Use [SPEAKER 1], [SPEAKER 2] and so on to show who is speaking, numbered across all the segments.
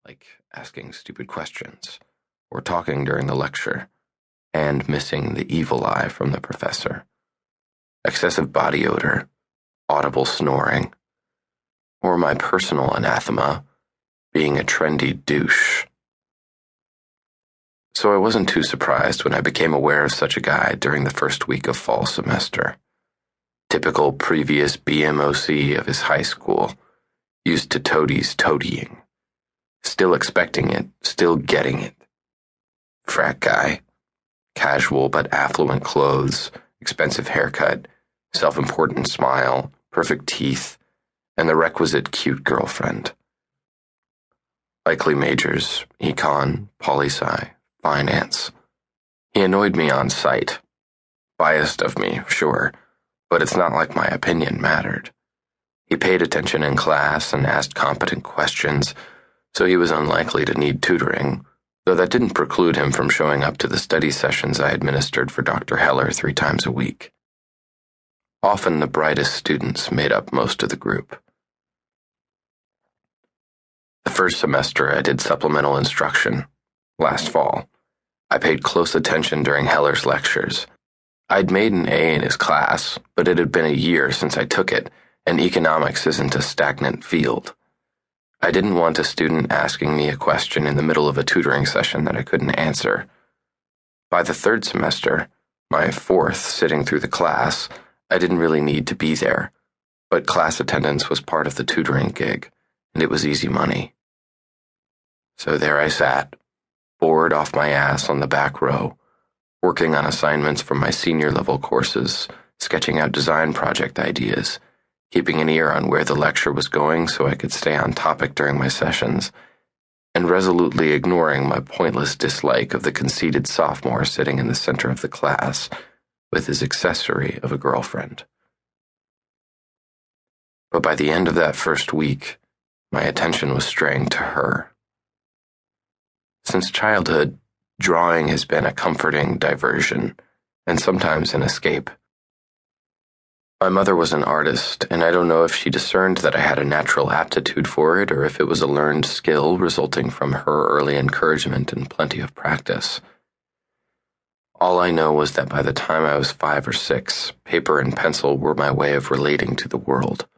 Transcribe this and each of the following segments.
[SPEAKER 1] like asking stupid questions or talking during the lecture, and missing the evil eye from the professor. Excessive body odor, audible snoring, or my personal anathema, being a trendy douche. So I wasn't too surprised when I became aware of such a guy during the first week of fall semester. Typical previous BMOC of his high school, used to toadies toadying. Still expecting it, still getting it. Frat guy. Casual but affluent clothes, expensive haircut, self-important smile, perfect teeth, and the requisite cute girlfriend. Likely majors, econ, poli-sci, finance. He annoyed me on sight. Biased of me, sure, but it's not like my opinion mattered. He paid attention in class and asked competent questions, so he was unlikely to need tutoring, though that didn't preclude him from showing up to the study sessions I administered for Dr. Heller 3 times a week. Often the brightest students made up most of the group. The first semester I did supplemental instruction. Last fall, I paid close attention during Heller's lectures. I'd made an A in his class, but it had been a year since I took it, and economics isn't a stagnant field. I didn't want a student asking me a question in the middle of a tutoring session that I couldn't answer. By the third semester, my 4th sitting through the class, I didn't really need to be there, but class attendance was part of the tutoring gig, and it was easy money. So there I sat, bored off my ass on the back row, working on assignments from my senior-level courses, sketching out design project ideas, keeping an ear on where the lecture was going so I could stay on topic during my sessions, and resolutely ignoring my pointless dislike of the conceited sophomore sitting in the center of the class with his accessory of a girlfriend. But by the end of that first week, my attention was straying to her. Since childhood, drawing has been a comforting diversion, and sometimes an escape. My mother was an artist, and I don't know if she discerned that I had a natural aptitude for it or if it was a learned skill resulting from her early encouragement and plenty of practice. All I know was that by the time I was 5 or 6, paper and pencil were my way of relating to the world,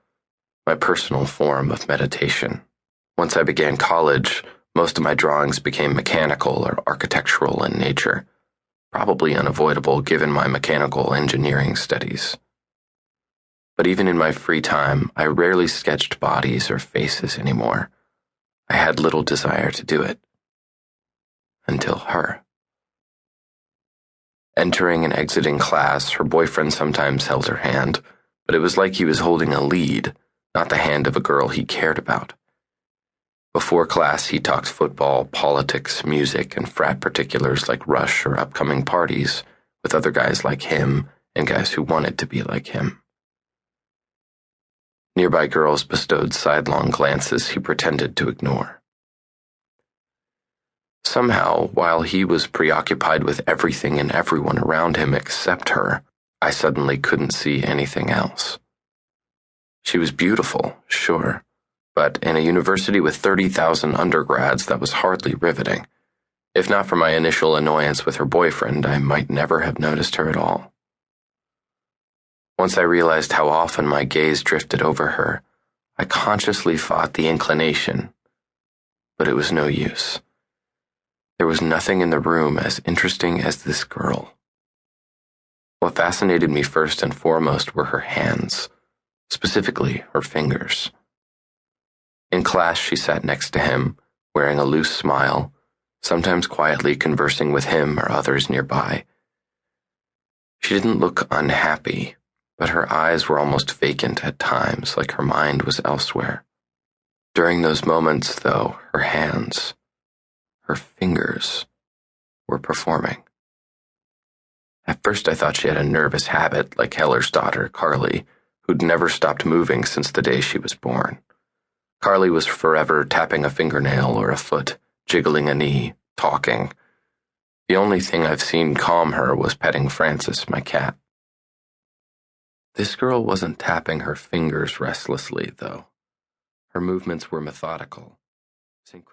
[SPEAKER 1] my personal form of meditation. Once I began college, most of my drawings became mechanical or architectural in nature, probably unavoidable given my mechanical engineering studies. But even in my free time, I rarely sketched bodies or faces anymore. I had little desire to do it. Until her. Entering and exiting class, her boyfriend sometimes held her hand, but it was like he was holding a lead, not the hand of a girl he cared about. Before class, he talked football, politics, music, and frat particulars like Rush or upcoming parties, with other guys like him and guys who wanted to be like him. Nearby girls bestowed sidelong glances he pretended to ignore. Somehow, while he was preoccupied with everything and everyone around him except her, I suddenly couldn't see anything else. She was beautiful, sure, but in a university with 30,000 undergrads, that was hardly riveting. If not for my initial annoyance with her boyfriend, I might never have noticed her at all. Once I realized how often my gaze drifted over her, I consciously fought the inclination, but it was no use. There was nothing in the room as interesting as this girl. What fascinated me first and foremost were her hands, specifically her fingers. In class, she sat next to him, wearing a loose smile, sometimes quietly conversing with him or others nearby. She didn't look unhappy, but her eyes were almost vacant at times, like her mind was elsewhere. During those moments, though, her hands, her fingers, were performing. At first I thought she had a nervous habit, like Heller's daughter, Carly, who'd never stopped moving since the day she was born. Carly was forever tapping a fingernail or a foot, jiggling a knee, talking. The only thing I've seen calm her was petting Francis, my cat. This girl wasn't tapping her fingers restlessly, though. Her movements were methodical, synchronous.